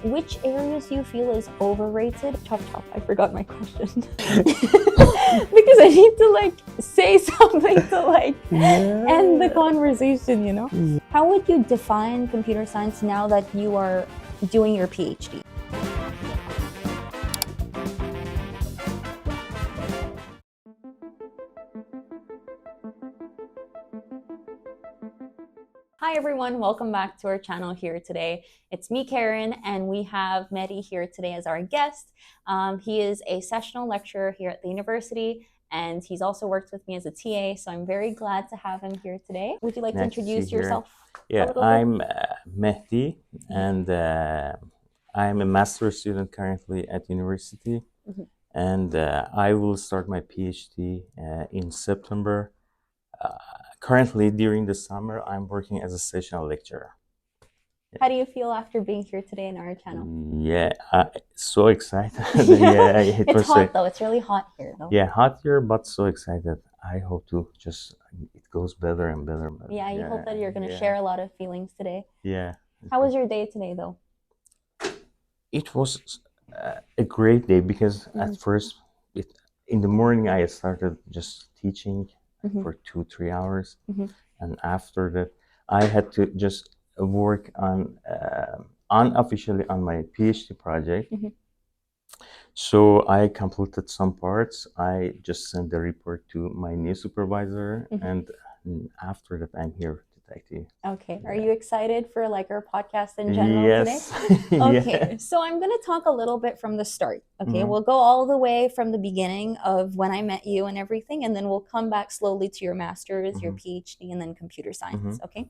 which areas do you feel is overrated? Chop, I forgot my question. Because I need to say something to end the conversation, you know? How would you define computer science now that you are doing your PhD? Hi everyone, welcome back to our channel here today. It's me, Karen, and we have Mehdi here today as our guest. He is a sessional lecturer here at the university, and he's also worked with me as a TA, so I'm very glad to have him here today. Would you like to introduce yourself? Yeah, I'm Mehdi, and I'm a master's student currently at university, and I will start my PhD in September. Currently, during the summer, I'm working as a sessional lecturer. How do you feel after being here today in our channel? Yeah, so excited. Yeah, it's hot though. It's really hot here though. Yeah, hot here, but so excited. I hope to it goes better and better. Yeah, you hope that you're going to share a lot of feelings today. Yeah. How was your day today though? It was a great day because at first, in the morning, I started just teaching for 2-3 hours. And after that, I had to just work on unofficially on my PhD project. So I completed some parts. I just sent the report to my new supervisor, and after that, I'm here to talk to you. Okay. Are you excited for our podcast in general today? Okay. So I'm going to talk a little bit from the start. Okay. We'll go all the way from the beginning of when I met you and everything, and then we'll come back slowly to your master's, your PhD, and then computer science. Okay.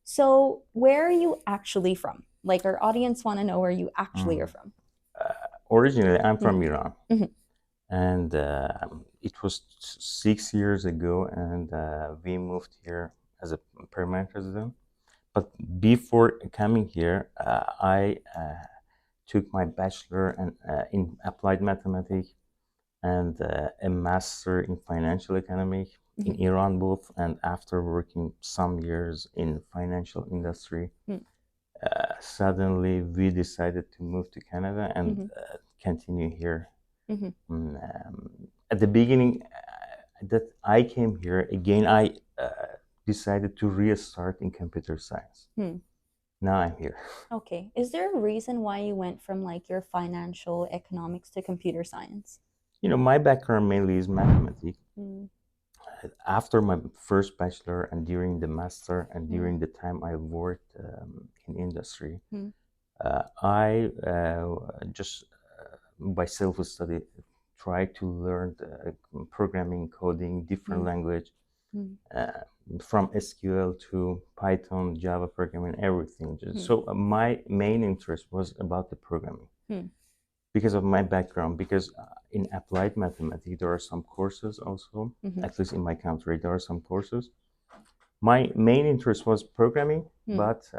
So where are you actually from? Our audience want to know where you actually are from. Originally, I'm from Iran, and it was 6 years ago, and we moved here as a permanent resident. But before coming here, I took my bachelor in applied mathematics and a master in financial economics in Iran both. And after working some years in financial industry, suddenly we decided to move to Canada and continue here. At the beginning that I came here, again, I decided to restart in computer science. Now I'm here. Okay. Is there a reason why you went from your financial economics to computer science? You know, my background mainly is mathematics. After my first bachelor and during the master and during the time I worked in industry, I just by self-study tried to learn programming, coding, different language, from SQL to Python, Java programming, everything. So my main interest was about the programming. Because of my background, because in applied mathematics, there are some courses also, at least in my country, there are some courses. My main interest was programming, but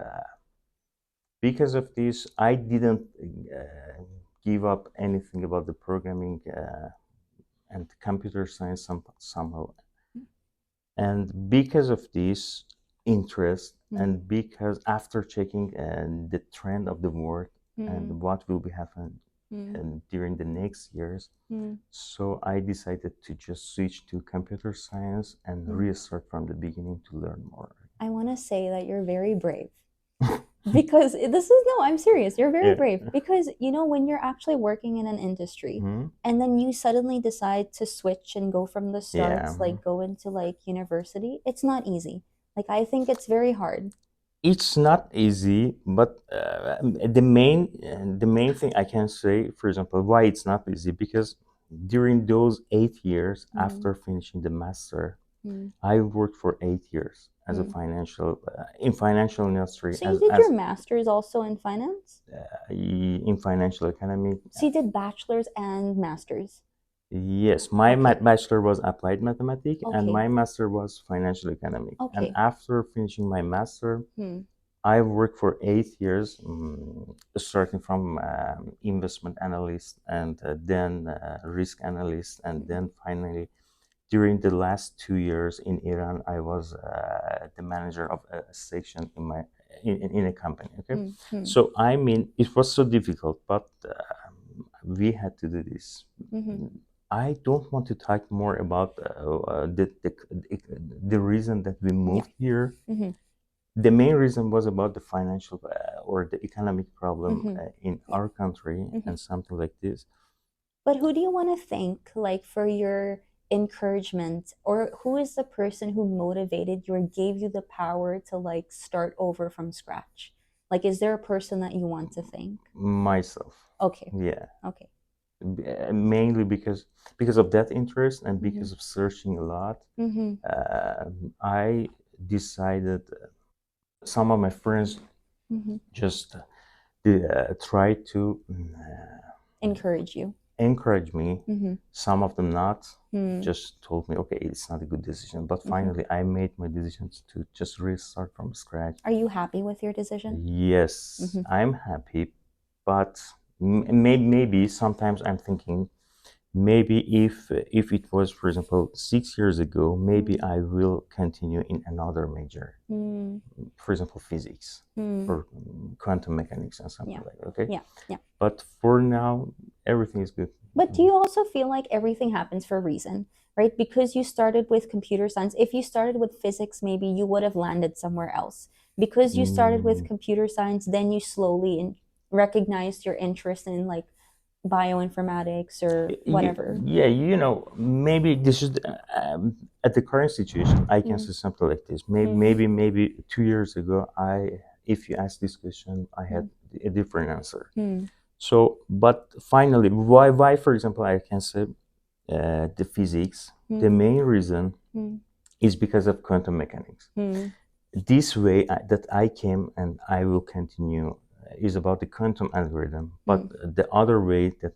because of this, I didn't give up anything about the programming and computer science somehow. And because of this interest, and because after checking the trend of the world and what will be happening and during the next years, so I decided to just switch to computer science and restart from the beginning to learn more. I want to say that you're very brave. Because I'm serious, you're very brave. Because when you're actually working in an industry and then you suddenly decide to switch and go from the starts, go into university, it's not easy. I think it's very hard. It's not easy, but the main thing I can say, for example, why it's not easy, because during those 8 years after finishing the master, I worked for 8 years as a in financial industry. So you did your master's also in finance? In financial economy. So you did bachelor's and master's? Yes, my bachelor was applied mathematics and my master was financial economics. And after finishing my master, I worked for 8 years, starting from investment analyst and then risk analyst, and then finally, during the last 2 years in Iran, I was the manager of a section in my in a company. Okay, so I mean, it was so difficult, but we had to do this. I don't want to talk more about the reason that we moved here. The main reason was about the financial or the economic problem in our country and something like this. But who do you want to thank, like, for your encouragement, or who is the person who motivated you or gave you the power to like start over from scratch? Like, is there a person that you want to thank? Myself. Okay. Yeah. Okay. Mainly because of that interest and because of searching a lot, I decided. Some of my friends just tried to encourage me. Some of them not. Just told me, okay, it's not a good decision. But finally, I made my decisions to just restart from scratch. Are you happy with your decision? Yes, I'm happy, but maybe sometimes I'm thinking, maybe if it was, for example, 6 years ago, maybe I will continue in another major, for example, physics or quantum mechanics and something like that. Okay. Yeah. But for now, everything is good. But do you also feel like everything happens for a reason, right? Because you started with computer science. If you started with physics, maybe you would have landed somewhere else. Because you started with computer science, then you slowly recognized your interest in like bioinformatics or whatever. Yeah, maybe this is at the current situation. I can say something like this. Maybe 2 years ago, if you asked this question, I had a different answer. So, but finally, why, for example, I can say the physics. The main reason is because of quantum mechanics. This way that I came and I will continue is about the quantum algorithm, but the other way that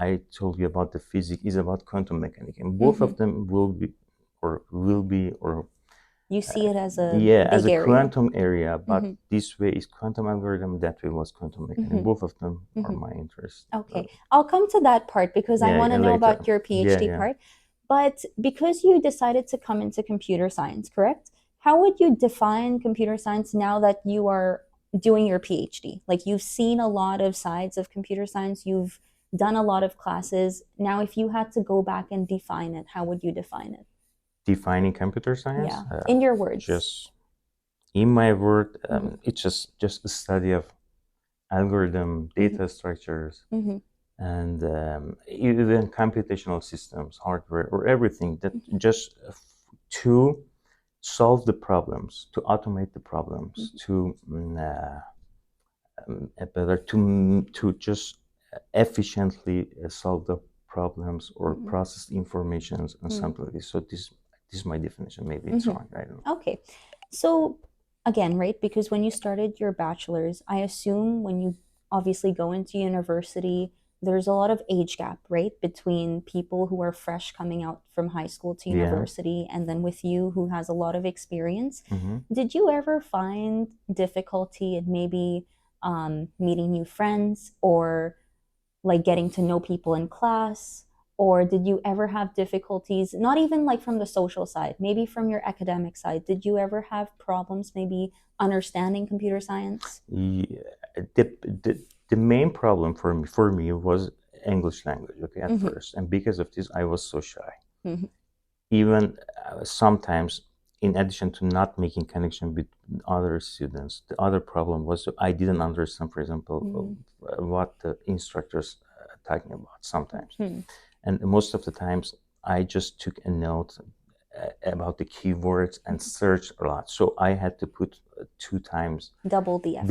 I told you about the physics is about quantum mechanics, and both of them will be you see it as a as a area. quantum area, but this way is quantum algorithm, that way was quantum mechanics. Both of them are my interest. Okay, I'll come to that part because I want to know about your PhD part. But because you decided to come into computer science, correct? How would you define computer science now that you are doing your PhD? Like, you've seen a lot of sides of computer science, you've done a lot of classes. Now, if you had to go back and define it, how would you define it? Defining computer science? Yeah, in your words. Just in my word, it's just a study of algorithm, data structures, and even computational systems, hardware, or everything that just to solve the problems, to automate the problems, to just efficiently solve the problems or process informations and something like this. So this is my definition. Maybe it's wrong. I don't know. Okay, so again, right? Because when you started your bachelor's, I assume when you obviously go into university, there's a lot of age gap, right? Between people who are fresh coming out from high school to university, and then with you who has a lot of experience. Did you ever find difficulty in maybe meeting new friends, or like getting to know people in class? Or did you ever have difficulties, not even like from the social side, maybe from your academic side? Did you ever have problems maybe understanding computer science? Yeah, the main problem for me was English language, okay, at first. And because of this, I was so shy. Even sometimes, in addition to not making connection with other students, the other problem was I didn't understand, for example, what the instructors are talking about sometimes. And most of the times, I just took a note about the keywords and searched a lot. So I had to put 2 times double the effort.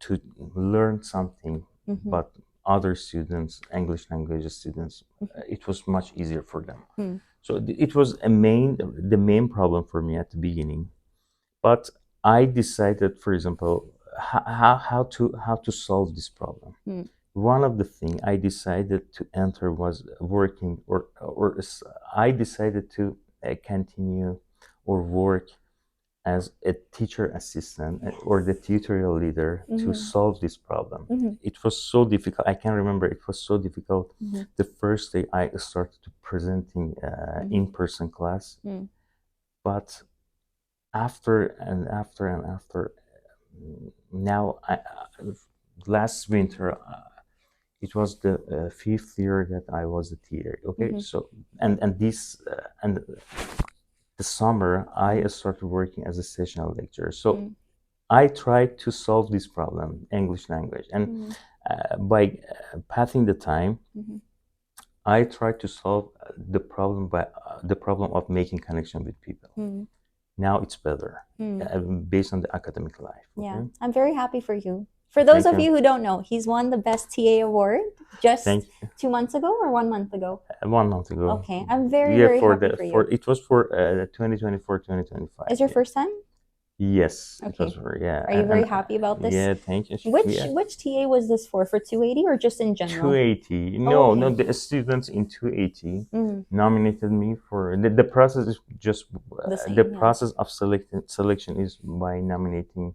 To learn something. But other students, English language students, it was much easier for them. So it was the main problem for me at the beginning. But I decided, for example, how to solve this problem. One of the things I decided to enter was working, or I decided to continue or work as a teacher assistant or the tutorial leader to solve this problem. It was so difficult. I can remember it was so difficult the first day I started presenting in-person class. But after, now last winter, it was the fifth year that I was a TA. Okay, so and this and the summer I started working as a sessional lecturer. So I tried to solve this problem, English language, and by passing the time, I tried to solve the problem by the problem of making connection with people. Now it's better based on the academic life. Yeah, Okay? I'm very happy for you. For those Thank of you who don't know, he's won the Best TA award just Thank you. 2 months ago or 1 month ago. 1 month ago. Okay, I'm very happy for you. It was for 2024, 2025. Is your first time? Yes. Okay. It was for, yeah. Are you very happy about this? Yeah, thank you. Which TA was this for 280 or just in general? 280. No, no, the students in 280 nominated me for the process is just the process of selection is by nominating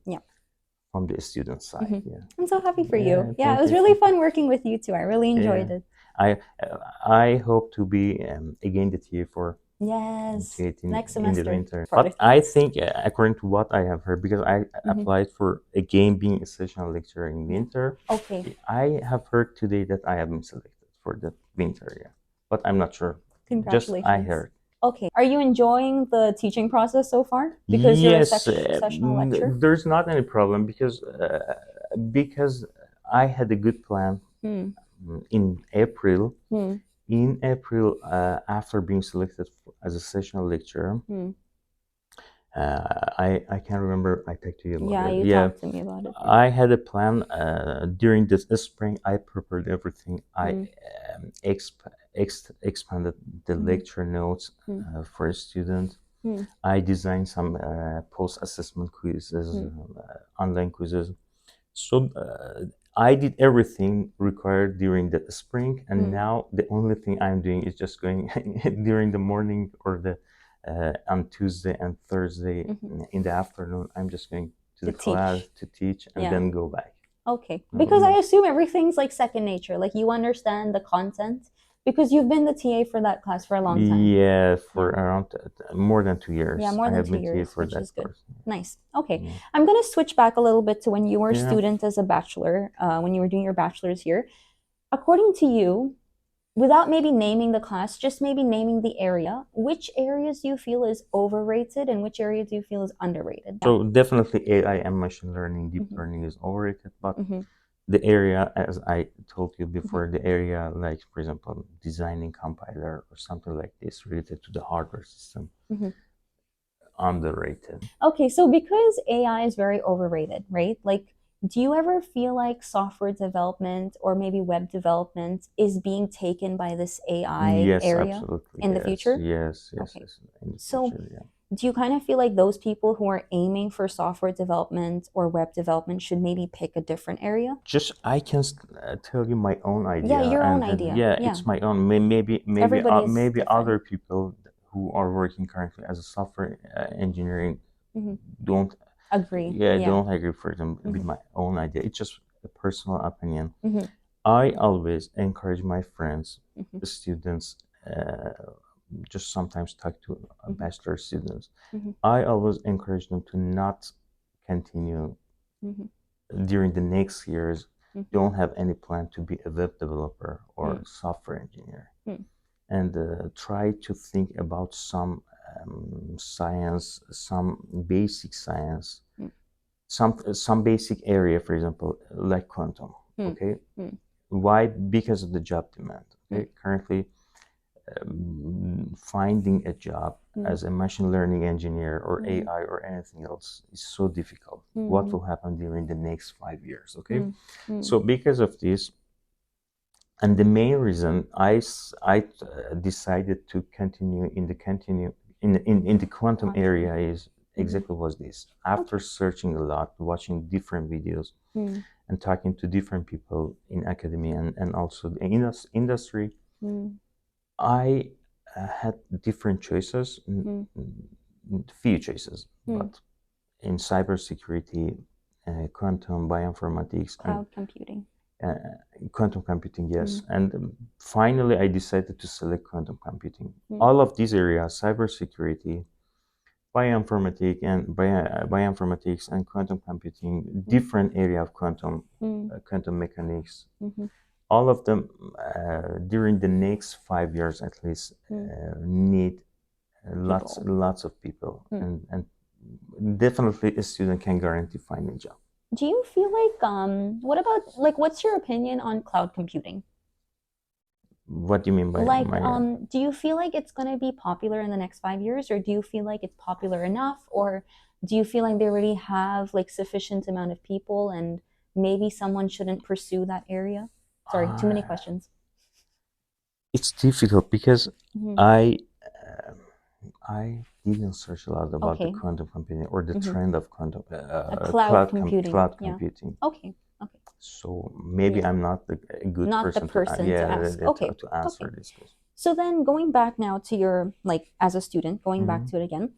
from the student side. Yeah. I'm so happy for you. Yeah, it was really fun working with you too. I really enjoyed it. I hope to be again the TA for next semester in the winter. But I think, according to what I have heard, because I applied for again being a sessional lecturer in winter. Okay. I have heard today that I have been selected for the winter. Yeah, but I'm not sure. Congratulations. Just I heard. Okay. Are you enjoying the teaching process so far? Because you're a sessional lecturer? There's not any problem because I had a good plan in April. In April, after being selected as a sessional lecturer, I can't remember. I talked to you about it. You talked to me about it. I had a plan during this spring. I prepared everything. I expanded the lecture notes for a student. I designed some post-assessment quizzes, online quizzes. So I did everything required during the spring, and now the only thing I'm doing is just going during the morning or the on Tuesday and Thursday in the afternoon. I'm just going to the class to teach and then go back. Okay, because I assume everything's like second nature. Like you understand the content because you've been the TA for that class for a long time. Yeah, for around more than 2 years. Yeah, more than I have 2 been years, TA for which that is good. course. Nice. Okay, I'm gonna switch back a little bit to when you were a student as a bachelor, when you were doing your bachelor's here. According to you, without maybe naming the class, just maybe naming the area, which areas do you feel is overrated and which areas do you feel is underrated? So definitely AI and machine learning, deep learning is overrated, but the area, as I told you before, the area like, for example, designing compiler or something like this related to the hardware system, underrated. Okay, so because AI is very overrated, right? Like, do you ever feel like software development or maybe web development is being taken by this AI area absolutely. In the future? Yes. Okay. In the So, future, do you kind of feel like those people who are aiming for software development or web development should maybe pick a different area? Just I can tell you my own idea. Yeah, your own idea. Yeah, it's my own. Maybe other people who are working currently as a software engineering don't agree. Don't agree for them with my own idea. It's just a personal opinion. I always encourage my friends, the students, just sometimes talk to bachelor students. I always encourage them to not continue during the next years. Don't have any plan to be a web developer or software engineer, and try to think about some science, some basic science, some basic area, for example, like quantum. Okay, why? Because of the job demand. Okay, currently finding a job as a machine learning engineer or AI or anything else is so difficult. What will happen during the next 5 years? Okay, so because of this, and the main reason I decided to continue in the quantum area is exactly was this. After searching a lot, watching different videos, and talking to different people in academia and also the industry, I had different choices, few choices, but in cybersecurity, quantum bioinformatics, cloud computing. Quantum computing, yes. And finally, I decided to select quantum computing. All of these areas, cybersecurity, bioinformatics and quantum computing, different area of quantum mechanics. All of them during the next 5 years at least need lots of people, and definitely a student can guarantee finding a job. Do you feel like what's your opinion on cloud computing? What do you mean by do you feel like it's going to be popular in the next 5 years, or do you feel like it's popular enough, or do you feel like they already have like sufficient amount of people and maybe someone shouldn't pursue that area? Sorry, too many questions. It's difficult because I didn't search a lot about the quantum computing or the trend of quantum cloud computing. Okay. So maybe I'm not a good person to ask. To answer this question. So then going back now to your, like, as a student, going back to it again,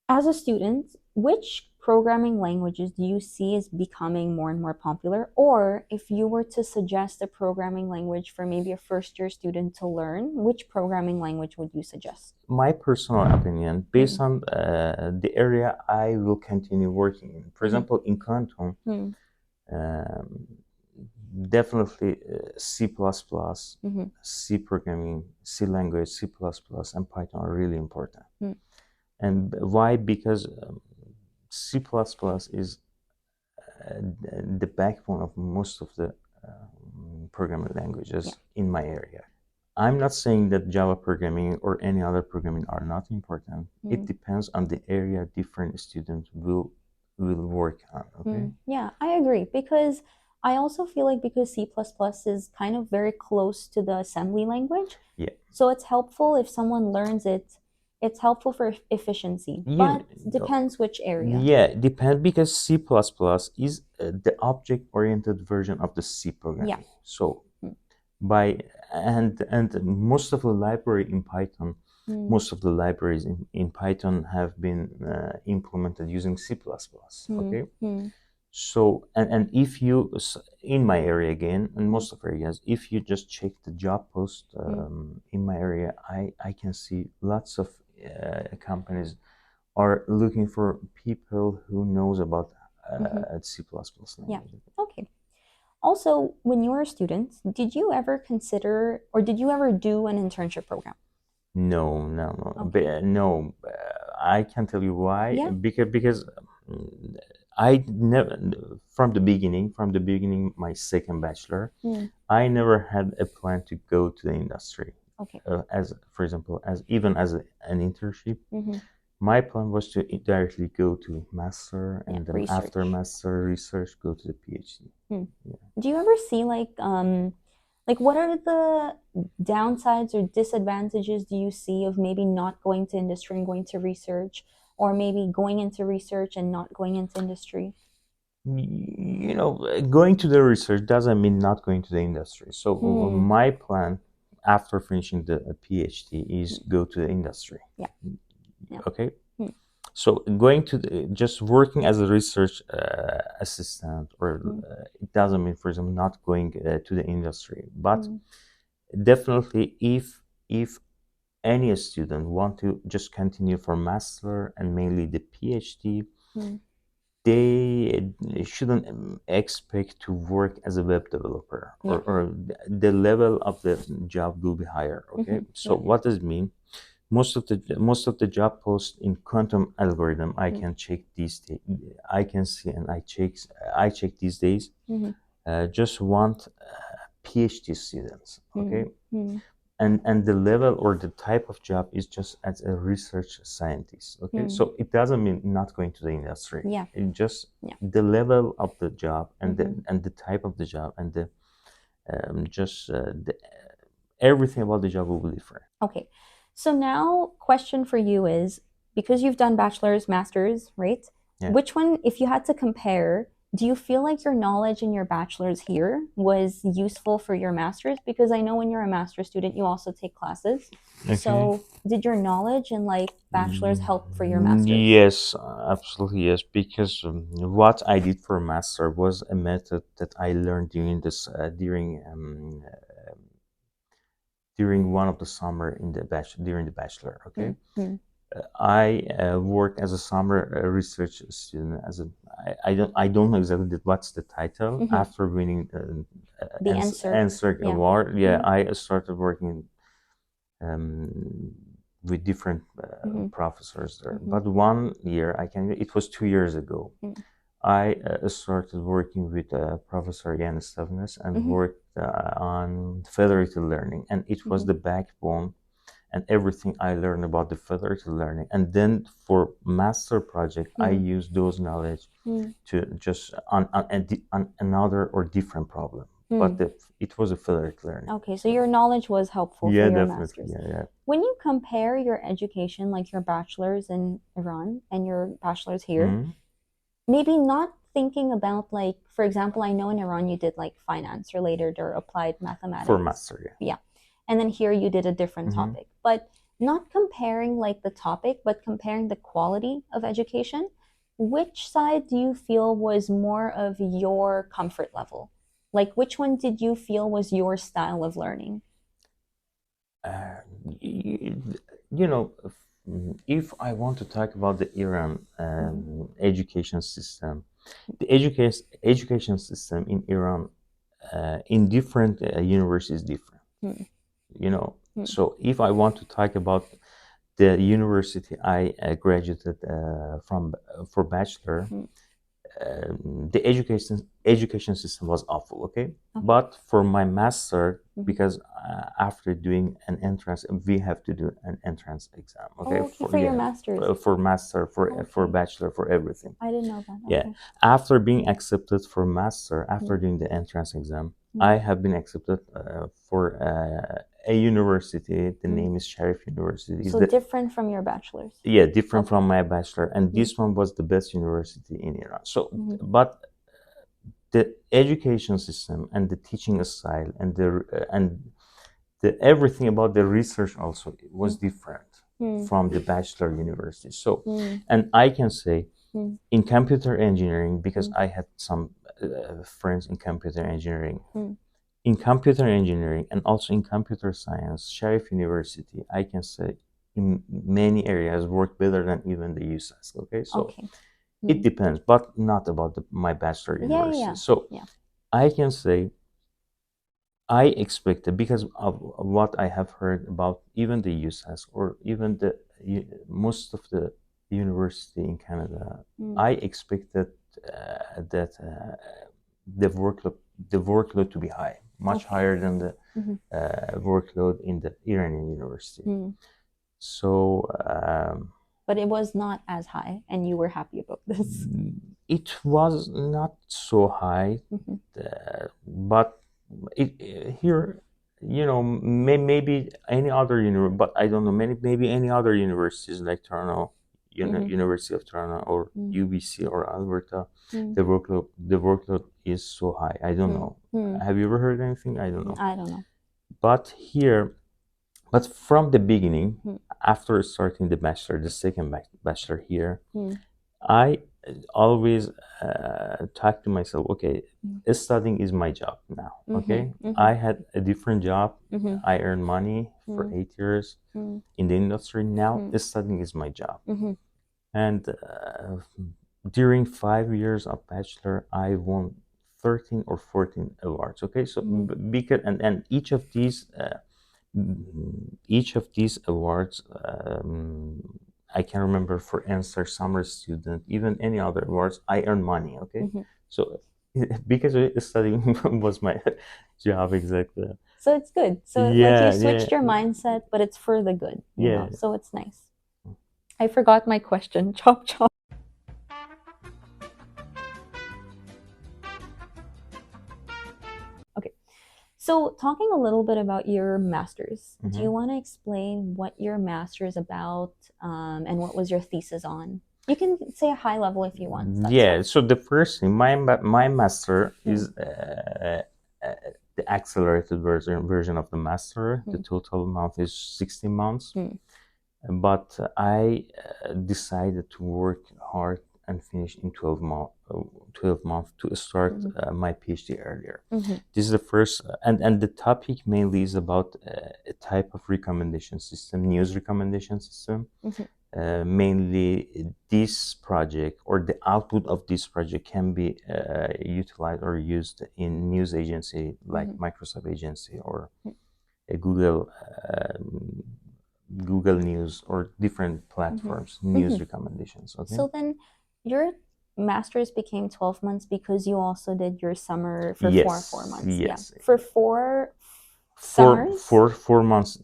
as a student, which programming languages do you see as becoming more and more popular? Or if you were to suggest a programming language for maybe a first-year student to learn, which programming language would you suggest? My personal opinion, based on the area I will continue working in. For example, in quantum, definitely C++, C programming, C language, C++, and Python are really important. And why? Because C++ is the backbone of most of the programming languages in my area. I'm not saying that Java programming or any other programming are not important. It depends on the area different students will work on. Okay. Yeah, I agree, because I also feel like because C++ is kind of very close to the assembly language. Yeah. So it's helpful if someone learns it. It's helpful for efficiency, but depends which area. Yeah, depends, because C++ is the object-oriented version of the C programming. Yeah. So and most of the library in Python, most of the libraries in Python have been implemented using C++. Okay. So and if you, in my area again, and most of areas, if you just check the job post in my area, I can see lots of companies are looking for people who knows about C++ language. Yeah. Okay. Also, when you were a student, did you ever consider, or did you ever do an internship program? No. No. I can tell you why. Yeah. Because I never, from the beginning, my second bachelor, I never had a plan to go to the industry. Okay. As, for example, even as an internship, my plan was to directly go to master, and then research. After master research, go to the PhD. Do you ever see like what are the downsides or disadvantages do you see of maybe not going to industry and going to research, or maybe going into research and not going into industry? You know, going to the research doesn't mean not going to the industry. So my plan after finishing the PhD is go to the industry. Yeah. Okay. So going to just working as a research assistant, or it doesn't mean, for example, not going to the industry. But definitely, if any student want to just continue for master and mainly the PhD, they shouldn't expect to work as a web developer, or the level of the job will be higher. Okay. So what does it mean? Most of the job posts in quantum algorithm, I can check these. I can see, and I check these days. Just want PhD students. Okay. And the level or the type of job is just as a research scientist. Okay. So it doesn't mean not going to the industry. Yeah. It just the level of the job and the type of the job and the everything about the job will be different. Okay. So now, question for you is, because you've done bachelor's, master's, right? Yeah. Which one, if you had to compare, do you feel like your knowledge in your bachelor's here was useful for your master's? Because I know when you're a master's student, you also take classes. Okay. So did your knowledge in like bachelor's help for your master's? Yes, absolutely yes. Because what I did for master was a method that I learned during one of the summer in the during the bachelor. Okay. I work as a summer research student. I don't know exactly what's the title. After winning the NSERC award, I started working with different professors there. But 1 year, it was 2 years ago. I started working with Professor Jan Stavnes and worked on federated learning, and it was the backbone and everything I learned about the federated learning. And then for master project, I used those knowledge to just on another or different problem. But it was a federated learning. Okay, so your knowledge was helpful for your definitely. master's. Yeah. When you compare your education, like your bachelor's in Iran and your bachelor's here, maybe not thinking about, like, for example, I know in Iran you did like finance related or applied mathematics. For master, yeah. And then here you did a different topic. But not comparing like the topic, but comparing the quality of education, which side do you feel was more of your comfort level? Like, which one did you feel was your style of learning? If I want to talk about the Iran education system, the education system in Iran in different universities is different. So if I want to talk about the university I graduated from for bachelor, the education system was awful. Okay, but for my master, because after doing an entrance, we have to do an entrance exam. Okay, for your master's, for master, for bachelor, for everything. I didn't know that. Yeah, after being accepted for master, after doing the entrance exam, I have been accepted for a university. The name is Sharif University. So different from your bachelor's. Yeah, different from my bachelor, and this one was the best university in Iran. So, but the education system and the teaching style and the everything about the research also was different from the bachelor university. So, and I can say in computer engineering, because I had some friends in computer engineering. In computer engineering and also in computer science, Sharif University, I can say in many areas work better than even the USAS. Okay, so it depends, but not about my bachelor university. So I can say I expected, because of what I have heard about even the USAS or even the most of the university in Canada, I expected that the workload to be high, much higher than the workload in the Iranian university. So, but it was not as high, and you were happy about this. It was not so high, but here, maybe any other university, but I don't know. Maybe any other universities like Toronto, University of Toronto, or UBC or Alberta, the workload is so high. I don't know. Have you ever heard anything? I don't know. I don't know. But here, but from the beginning, after starting the bachelor, the second bachelor here, I always talk to myself, okay, studying is my job now. Okay, I had a different job. I earned money for 8 years in the industry. Now studying is my job. And during 5 years of bachelor, I won 13 or 14 awards. Okay, so because and each of these awards, I can remember, for answer summer student, even any other awards, I earn money. Okay, so because studying was my job exactly. So it's good. So like you switched your mindset, but it's for the good. You know? So it's nice. I forgot my question. Chop chop. Okay. So talking a little bit about your master's, do you want to explain what your master's is about and what was your thesis on? You can say a high level if you want. So the first thing, my master is the accelerated version of the master. The total amount is 16 months. But I decided to work hard and finish in 12 months to start my PhD earlier. This is the first, and the topic mainly is about a type of recommendation system, news recommendation system. mainly this project or the output of this project can be utilized or used in news agency like Microsoft agency or a Google News or different platforms, news recommendations. Okay. So then your master's became 12 months because you also did your summer for Yes, 4 months. yes. Yeah. For 4 summers? 4 months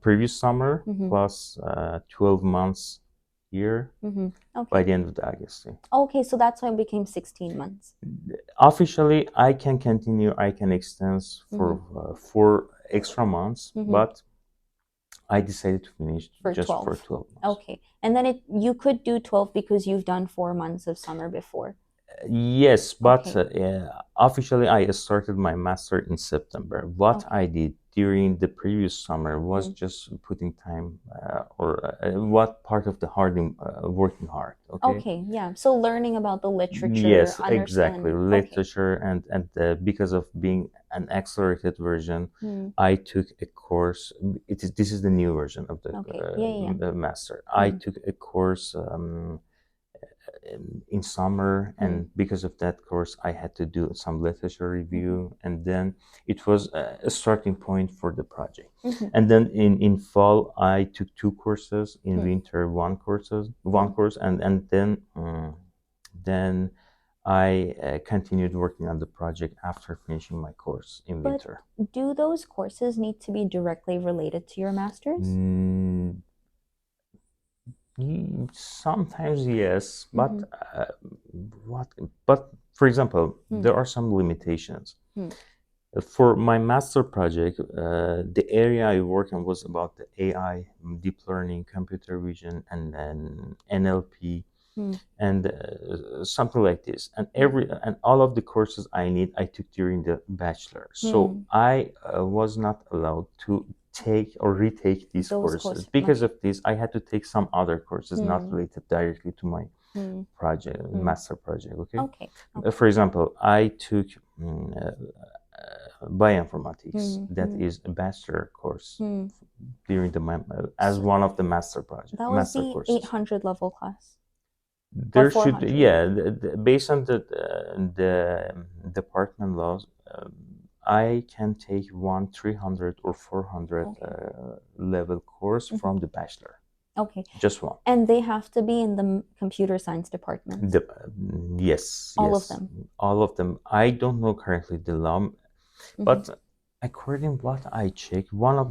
previous summer plus 12 months here by the end of the August. Okay, so that's why it became 16 months. Officially, I can continue, I can extend for 4 extra months, but I decided to finish For just 12. for 12 months. Okay, and then you could do 12 because you've done 4 months of summer before. Yes, but officially I started my master in September. What I did during the previous summer was just putting time what part of the working hard. Okay, yeah. So learning about the literature, Yes, exactly. understanding. Literature and because of being an accelerated version, I took a course. This is the new version of the master. I took a course in summer, and because of that course I had to do some literature review, and then it was a starting point for the project. And then in fall I took 2 courses, in winter one course, and then I continued working on the project after finishing my course in winter. Do those courses need to be directly related to your master's? Sometimes yes, but but for example, there are some limitations. For my master project, the area I work on was about the AI, deep learning, computer vision, and then NLP, and something like this. And all of the courses I took during the bachelor. So I was not allowed to take or retake these courses. Because of this, I had to take some other courses not related directly to my project, master project. Okay. For example, I took bioinformatics. That is a bachelor course during as one of the master projects. That was the courses. 800 level class. There should, based on the department laws, I can take 300 or 400 level course from the bachelor. Okay. Just one. And they have to be in the computer science department? Yes. All of them? All of them. I don't know currently the law, but according to what I checked, one of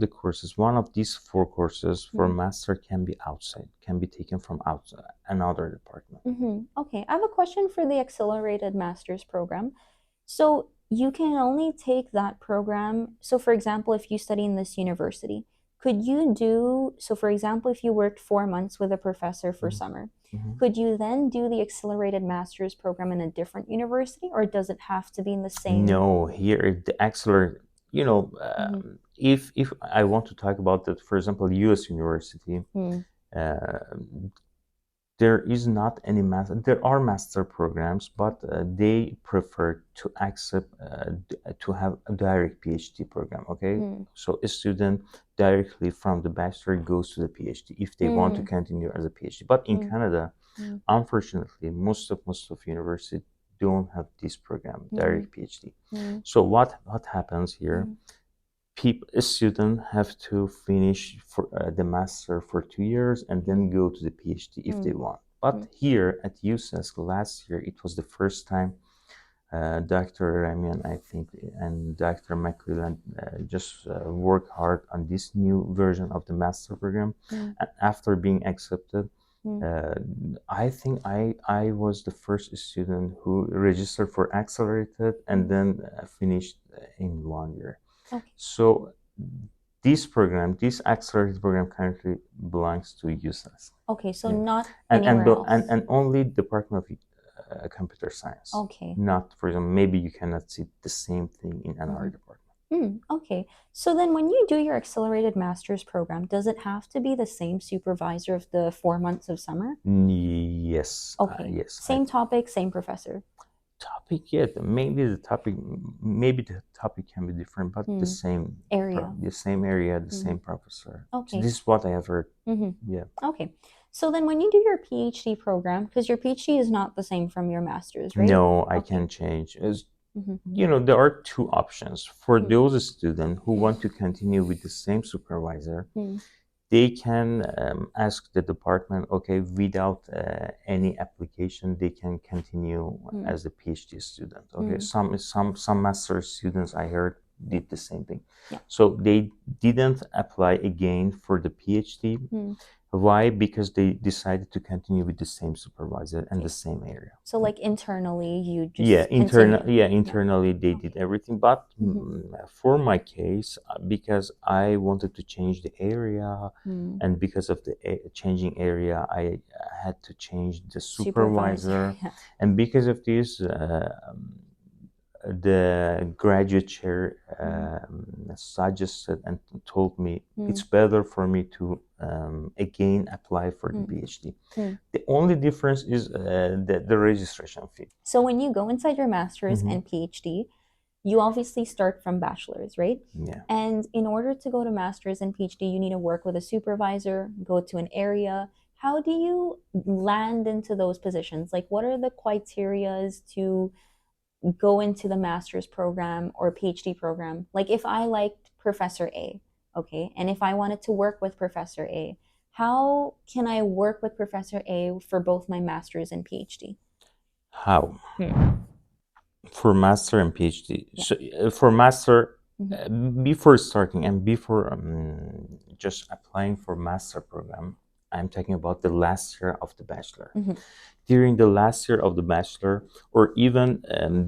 these 4 courses for master can be outside, can be taken from outside another department. Okay, I have a question for the accelerated master's program. So you can only take that program. So for example, if you study in this university, could you do, so for example, if you worked 4 months with a professor for summer, could you then do the accelerated master's program in a different university, or does it have to be in the same? No, here the accelerated, if I want to talk about that, for example, US University, there is not any master. There are master programs, but they prefer to accept to have a direct PhD program. Okay, so a student directly from the bachelor goes to the PhD if they want to continue as a PhD. But in Canada, unfortunately, most of universities don't have this program, direct PhD. So what happens here? A student have to finish for the master for 2 years and then go to the PhD if they want. But here at UCESC last year, it was the first time Dr. Ramian, I think, and Dr. McQuillan just worked hard on this new version of the master program. And after being accepted, I think I was the first student who registered for accelerated and then finished in 1 year. Okay. So this accelerated program currently belongs to UCESC. Okay, so not anywhere else. And only Department of Computer Science. Okay. Not, for example, maybe you cannot see the same thing in another department. Okay, so then when you do your accelerated master's program, does it have to be the same supervisor of the 4 months of summer? Yes. Okay. Yes. Same topic, same professor. Topic, yeah. Maybe the topic can be different, but the same area, the same professor. Okay. So this is what I have heard. Yeah. Okay. So then when you do your PhD program, because your PhD is not the same from your master's, right? No, I can change. There are two options. For those students who want to continue with the same supervisor, they can ask the department, okay, without any application, they can continue as a PhD student. Okay, some master students I heard did the same thing. So they didn't apply again for the PhD. Why? Because they decided to continue with the same supervisor and the same area. So like internally, you just internally they did everything. But for my case, because I wanted to change the area, and because of the changing area, I had to change the supervisor. And because of this, the graduate chair suggested and told me it's better for me to again apply for the PhD. The only difference is the registration fee. So when you go inside your master's and PhD, you obviously start from bachelor's, right? Yeah. And in order to go to master's and PhD, you need to work with a supervisor, go to an area. How do you land into those positions? Like, what are the criterias to go into the master's program or PhD program? Like, if I liked Professor A, okay, and if I wanted to work with Professor A, how can I work with Professor A for both my master's and PhD? How? For master and PhD. So for master, before starting and before just applying for master program, I'm talking about the last year of the bachelor. During the last year of the bachelor, or even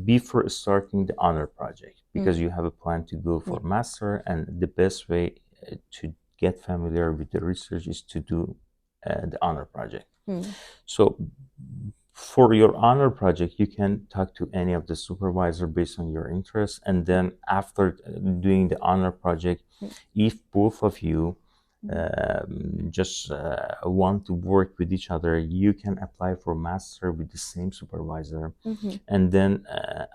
before starting the honor project, because you have a plan to go for master, and the best way to get familiar with the research is to do the honor project. So for your honor project, you can talk to any of the supervisor based on your interests, and then after doing the honor project, if both of you just want to work with each other, you can apply for master with the same supervisor, and then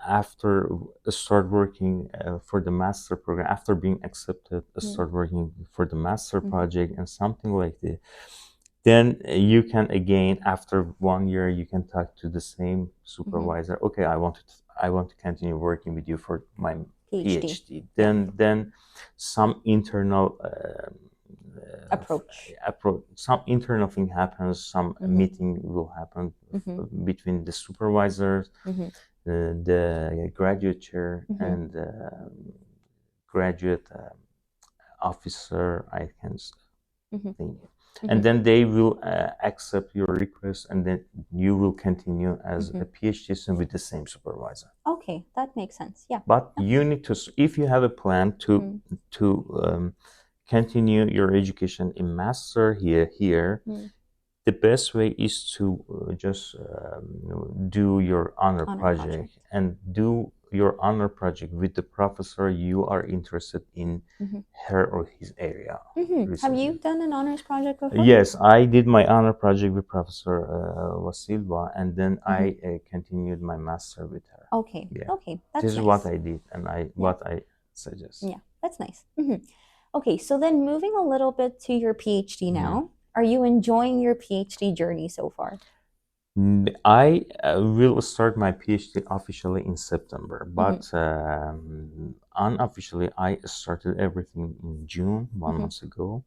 after start working for the master program, after being accepted, start working for the master project and something like that. Then you can again, after 1 year, you can talk to the same supervisor. Okay, I want to continue working with you for my PhD. Then some internal approach. Some internal thing happens. Some meeting will happen between the supervisors, the graduate chair, and graduate officer. I can think. And then they will accept your request, and then you will continue as a PhD student with the same supervisor. Okay, that makes sense. Yeah. But you need to, if you have a plan to continue your education in master here, the best way is to just do your honor project and do your honor project with the professor you are interested in, her or his area. Have you done an honors project before? Yes, I did my honor project with Professor Wasilva, and then I continued my master with her. Okay, okay, that's this is nice. what I did, and what I suggest. Yeah, that's nice. Okay, so then moving a little bit to your PhD now, are you enjoying your PhD journey so far? I will start my PhD officially in September, but unofficially I started everything in June, 1 month ago.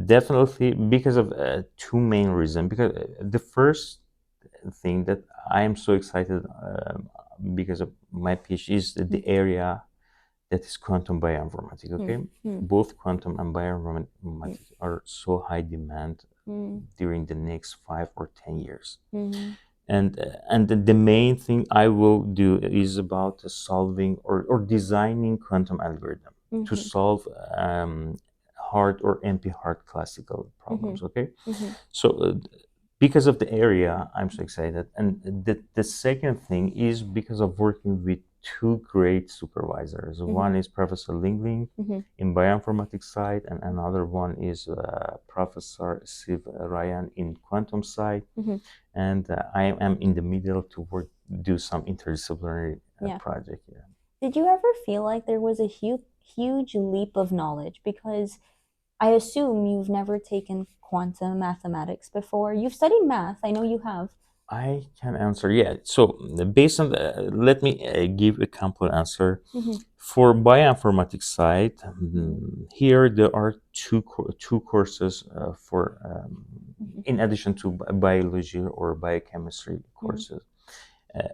Definitely because of two main reasons. Because the first thing that I am so excited because of my PhD is the area that is quantum bioinformatics. Okay, both quantum and bioinformatics are so high demand during the next 5 or 10 years. And the main thing I will do is about solving or designing quantum algorithm to solve hard or NP-hard classical problems. Okay, so because of the area, I'm so excited. And the second thing is because of working with two great supervisors. One is Professor Ling in bioinformatics side, and another one is Professor Siv Ryan in quantum side. And I am in the middle to do some interdisciplinary project. Did you ever feel like there was a huge leap of knowledge? Because I assume you've never taken quantum mathematics before. You've studied math. I know you have. I can answer, yeah. So based on let me give a complete answer. For bioinformatics side, here there are two courses for in addition to biology or biochemistry courses.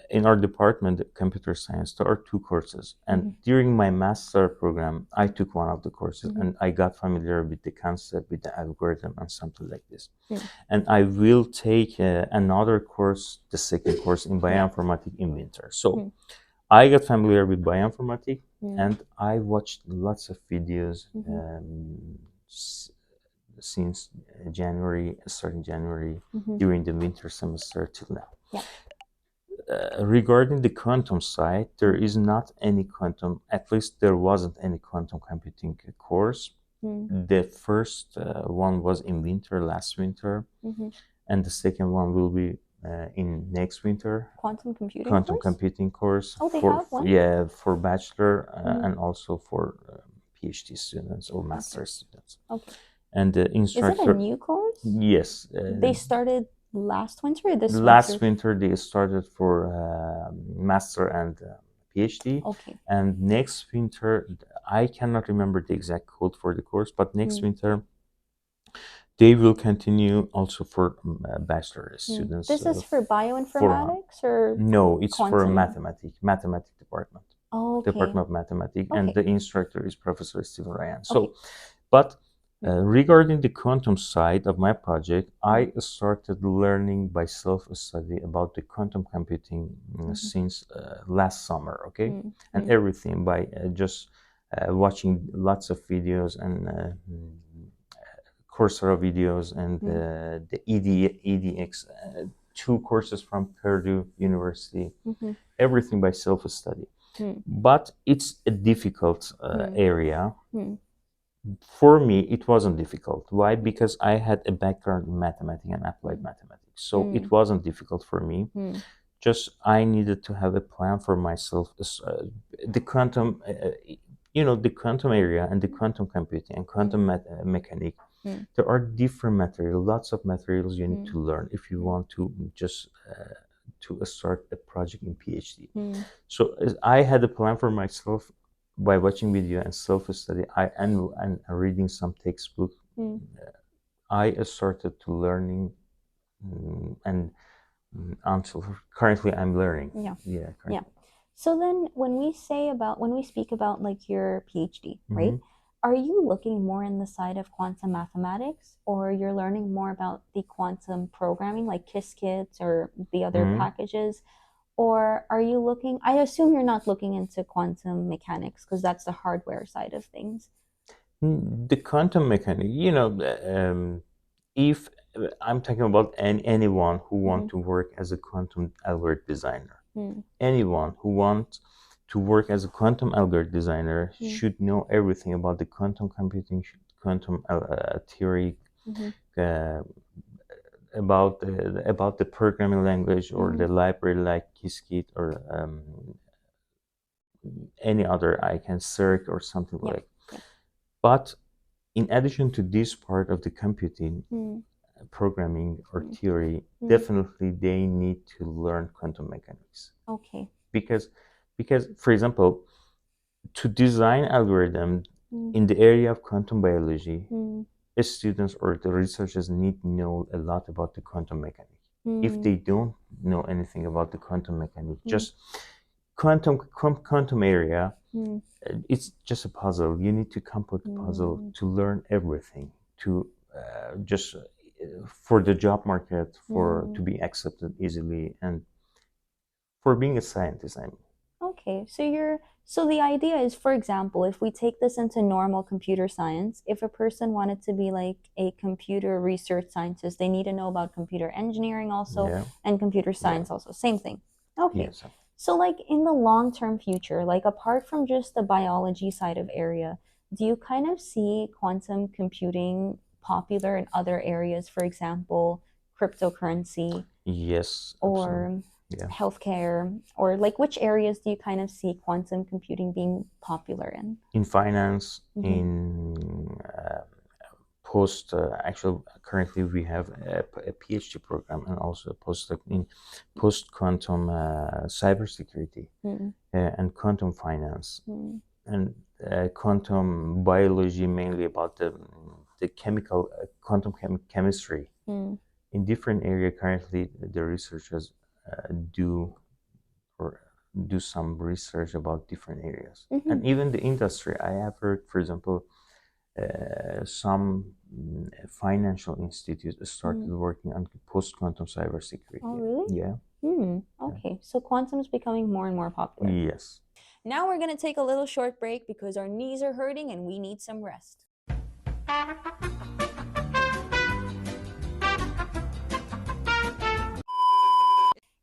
In our department, computer science, there are two courses. And during my master program, I took one of the courses and I got familiar with the concept, with the algorithm and something like this. And I will take another course, the second course in bioinformatics in winter. So I got familiar with bioinformatics and I watched lots of videos since January, starting January, during the winter semester till now. Regarding the quantum side, there is not any quantum, at least there wasn't any quantum computing course. The first one was in winter, last winter, and the second one will be in next winter. Quantum computing Quantum course? computing course. Oh, they have one? Yeah, for bachelor and also for PhD students or master students. Okay. And the instructor. Is it a new course? Yes. They started last winter or this winter? Last winter they started for master and PhD. Okay. And next winter, I cannot remember the exact code for the course, but next winter they will continue also for bachelor students. This is for bioinformatics or no, it's quantum? for mathematics department. Oh, okay. Department of Mathematics, and the instructor is Professor Stephen Ryan. So, but regarding the quantum side of my project, I started learning by self-study about the quantum computing since last summer, okay? And everything by just watching lots of videos and Coursera videos and the EDX, two courses from Purdue University, everything by self-study. But it's a difficult area. For me, it wasn't difficult. Why? Because I had a background in mathematics and applied mathematics. So it wasn't difficult for me. Just I needed to have a plan for myself. The quantum, the quantum area and the quantum computing and quantum mechanics, there are different materials, lots of materials you need to learn if you want to just to start a project in PhD. So I had a plan for myself by watching video and self-study and reading some textbook. I started to learning and until currently I'm learning. Yeah. So then when we speak about like your PhD, right? Are you looking more in the side of quantum mathematics, or you're learning more about the quantum programming like Qiskit or the other packages? Or are you looking, I assume you're not looking into quantum mechanics because that's the hardware side of things. The quantum mechanics, if I'm talking about anyone who wants to work as a quantum algorithm designer, anyone who wants to work as a quantum algorithm designer should know everything about the quantum computing, quantum theory, about the programming language or the library like Qiskit or any other, I can Circ or something like. But in addition to this part of the computing, programming or theory, definitely they need to learn quantum mechanics. Okay. Because for example, to design algorithm in the area of quantum biology, students or the researchers need to know a lot about the quantum mechanics. If they don't know anything about the quantum mechanics, just quantum area, it's just a puzzle. You need to complete the puzzle to learn everything, to just for the job market, for to be accepted easily, and for being a scientist. I mean. Okay, so the idea is, for example, if we take this into normal computer science, if a person wanted to be like a computer research scientist, they need to know about computer engineering also and computer science also. Same thing. Okay. Yes. So like in the long-term future, like apart from just the biology side of area, do you kind of see quantum computing popular in other areas, for example, cryptocurrency? Yes. Or healthcare, or like which areas do you kind of see quantum computing being popular in? In finance, in currently we have a PhD program and also a postdoc in post-quantum cybersecurity and quantum finance and quantum biology, mainly about the chemical quantum chemistry. In different area currently, the researchers do some research about different areas, and even the industry. I have heard, for example, some financial institutes started working on post-quantum cybersecurity. Oh, really? Yeah. Okay, so quantum is becoming more and more popular. Yes. Now we're going to take a little short break because our knees are hurting and we need some rest.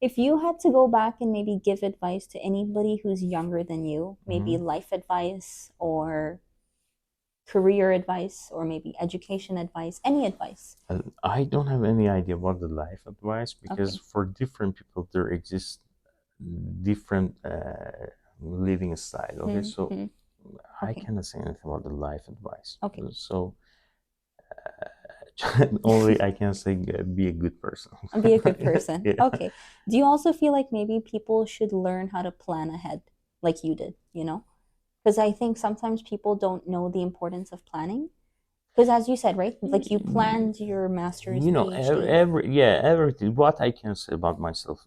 If you had to go back and maybe give advice to anybody who's younger than you, maybe life advice or career advice or maybe education advice, any advice? I don't have any idea about the life advice because for different people there exists different living style. Okay, so I cannot say anything about the life advice. Okay. So only I can say be a good person. Be a good person. Yeah. Okay. Do you also feel like maybe people should learn how to plan ahead like you did, you know? Because I think sometimes people don't know the importance of planning. Because as you said, right? Like you planned your master's, you know, PhD. everything. What I can say about myself,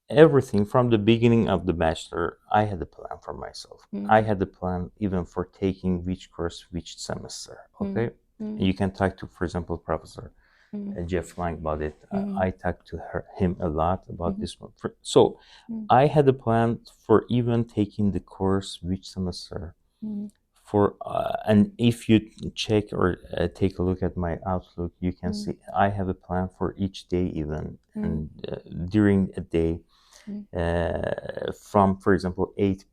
everything from the beginning of the bachelor, I had a plan for myself. I had a plan even for taking which course, which semester. Okay. You can talk to, for example, Professor Jeff Lang about it. I talked to him a lot about this one. So I had a plan for even taking the course which semester. For and if you check or take a look at my Outlook, you can see I have a plan for each day even, and during a day, from, for example, 8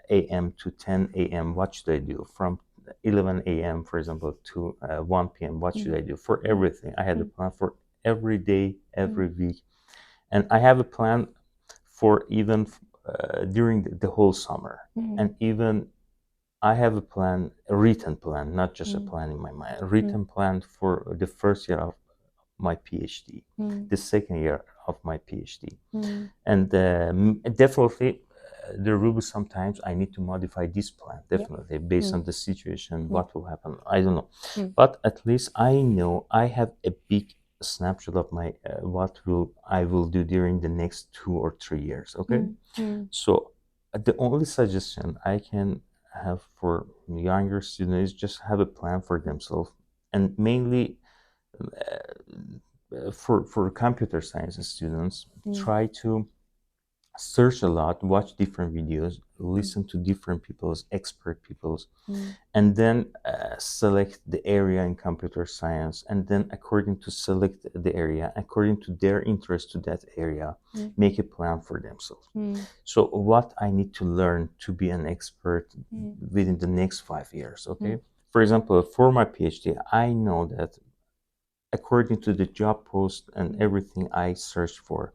a.m. to 10 a.m. what should I do? From 11 a.m. for example to 1 p.m. what should I do? For everything I had a plan for every day, every week, and I have a plan for even during the whole summer, and even I have a plan, a written plan, not just a plan in my mind, a written plan for the first year of my PhD, the second year of my PhD. And definitely there will be sometimes I need to modify this plan, definitely, based on the situation, what will happen, I don't know. But at least I know I have a big snapshot of my what I will do during the next 2 or 3 years, okay? So the only suggestion I can have for younger students is just have a plan for themselves, and mainly for computer science students, try to search a lot, watch different videos, listen to different people's, expert people's, and then select the area in computer science, and then according to select the area, according to their interest to that area, make a plan for themselves. So what I need to learn to be an expert within the next 5 years, okay? For example, for my PhD, I know that according to the job post and everything I search for,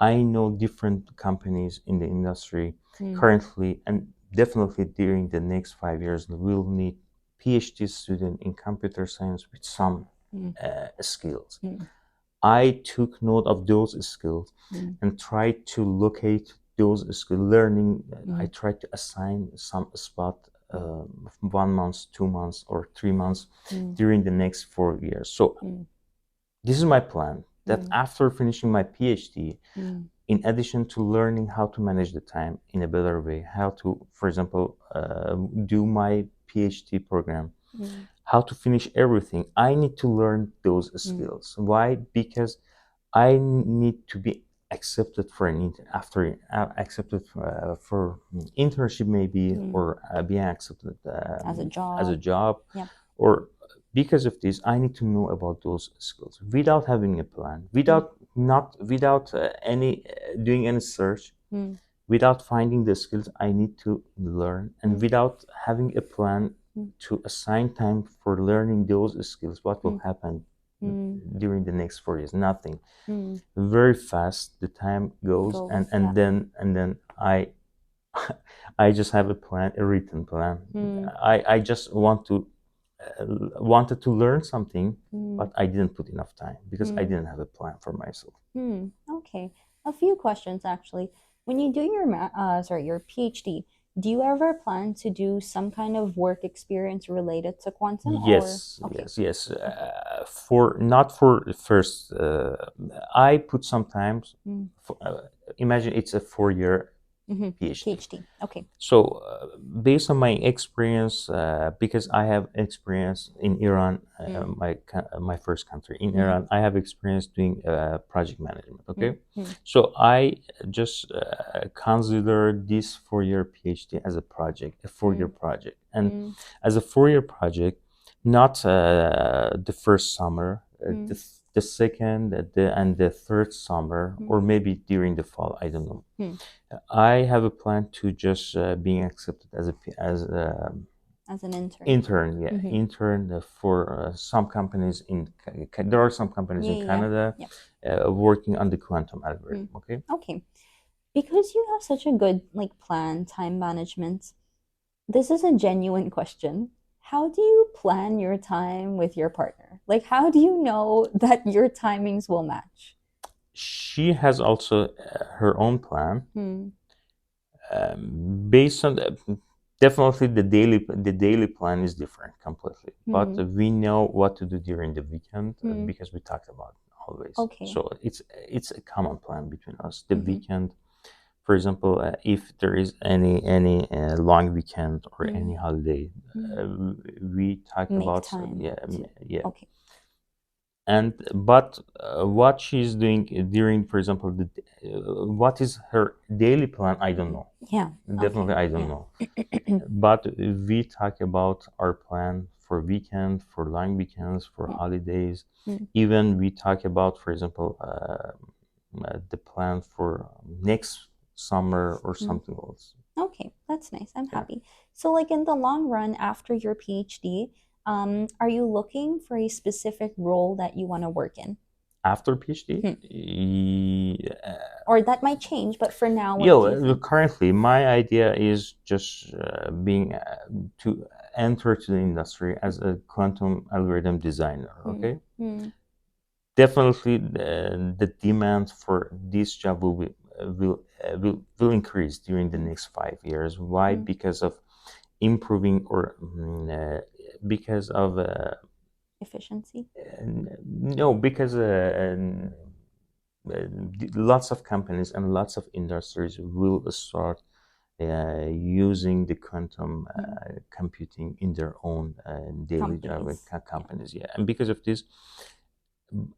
I know different companies in the industry currently, and definitely during the next 5 years, will need PhD student in computer science with some skills. I took note of those skills and tried to locate those skills, learning. I tried to assign some spot 1 month, 2 months, or 3 months during the next 4 years. So this is my plan, that after finishing my PhD, in addition to learning how to manage the time in a better way, how to, for example, do my PhD program, how to finish everything, I need to learn those skills. Why? Because I need to be accepted for accepted for internship maybe, or being accepted as a job, or because of this, I need to know about those skills without having a plan, without any doing any search, without finding the skills I need to learn, and without having a plan to assign time for learning those skills. What will happen during the next 4 years? Nothing. Very fast the time goes, and then I just have a plan, a written plan. I just want to wanted to learn something, but I didn't put enough time because I didn't have a plan for myself. Okay, a few questions actually. When you do your your PhD, do you ever plan to do some kind of work experience related to quantum? Yes, Or okay. yes. For not for the first. I put sometimes. Imagine it's a 4-year PhD. Okay. So based on my experience, because I have experience in Iran, my first country in Iran, I have experience doing project management. Okay, so I just consider this 4-year PhD as a project, a 4-year project, and as a 4-year project, not the first summer, the second, and the third summer, or maybe during the fall. I don't know. I have a plan to just being accepted as an intern. Intern, yeah, intern for some companies in. There are some companies in Canada working on the quantum algorithm. Okay. Okay, because you have such a good plan, time management. This is a genuine question. How do you plan your time with your partner? Like, how do you know that your timings will match? She has also her own plan. Based on definitely the daily plan is different completely, but we know what to do during the weekend because we talked about it always. Okay. So it's a common plan between us. The weekend, for example, if there is any long weekend or any holiday, we talk about time. yeah. Okay. And but what she's doing during, for example, what is her daily plan, I don't know. Yeah. Definitely, I don't know. But we talk about our plan for weekend, for long weekends, for holidays. Even we talk about, for example, the plan for next summer or something else. Okay, that's nice. I'm happy. So, like in the long run, after your PhD, are you looking for a specific role that you want to work in? After PhD? Or that might change, but for now, what do you think? Currently, my idea is just being to enter to the industry as a quantum algorithm designer. Okay. Definitely, the demand for this job will increase during the next 5 years. Why? Because of improving or because of efficiency. No, because lots of companies and lots of industries will start using the quantum computing in their own daily job companies. Yeah, and because of this,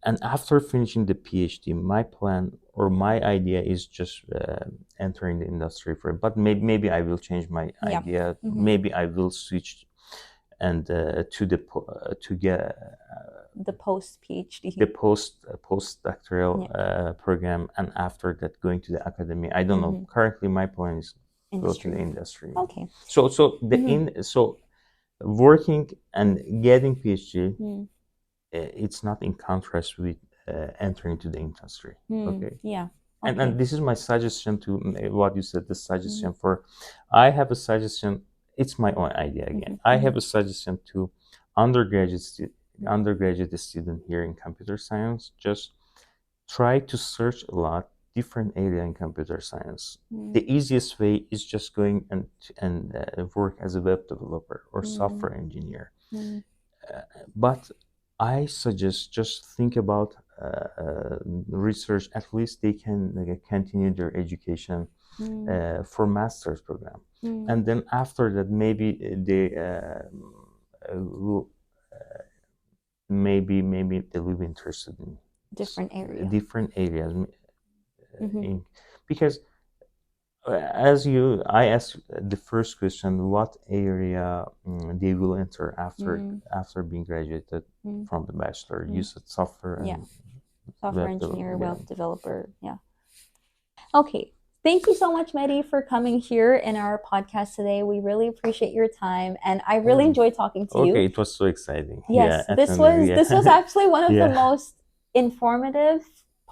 and after finishing the PhD, my plan or my idea is just entering the industry for it. But maybe I will change my idea. Maybe I will switch and to get the post PhD, the postdoctoral program, and after that going to the academy. I don't know. Currently, my plan is go to the industry. Okay. So so working and getting PhD, it's not in contrast with entering to the industry. Okay. Yeah. Okay. And this is my suggestion to what you said. The suggestion for, I have a suggestion. It's my own idea again. I have a suggestion to undergraduate student here in computer science. Just try to search a lot different area in computer science. The easiest way is just going and work as a web developer or software engineer. But I suggest just think about research. At least they can continue their education for master's program, and then after that maybe they will maybe they will be interested in different areas. Because as I asked the first question, what area they will enter after being graduated from the bachelor. You said software and software engineer, web developer. Yeah. Okay. Thank you so much, Mehdi, for coming here in our podcast today. We really appreciate your time, and I really enjoyed talking to you. Okay, it was so exciting. Yes, this was actually one of the most informative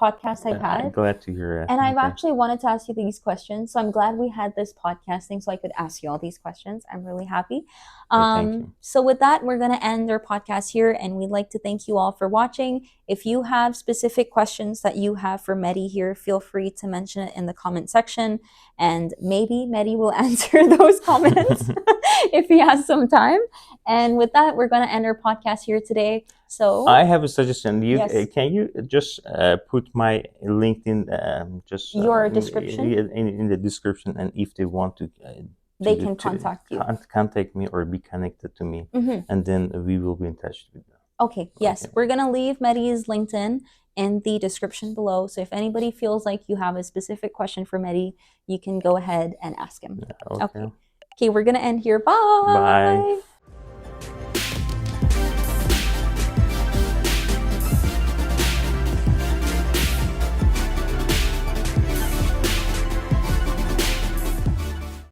podcast I've had. Glad to hear it. And I've actually wanted to ask you these questions. So I'm glad we had this podcasting so I could ask you all these questions. I'm really happy. Thank you. So with that, we're going to end our podcast here. And we'd like to thank you all for watching. If you have specific questions that you have for Mehdi here, feel free to mention it in the comment section. And maybe Mehdi will answer those comments if he has some time. And with that, we're going to end our podcast here today. So I have a suggestion. Yes. Can you just put my LinkedIn Your description? in the description, and if they want to they can contact you. Contact me or be connected to me, and then we will be in touch with them. Okay, yes. We're going to leave Mehdi's LinkedIn in the description below. So if anybody feels like you have a specific question for Mehdi, you can go ahead and ask him. Okay. Okay, we're going to end here. Bye. Bye.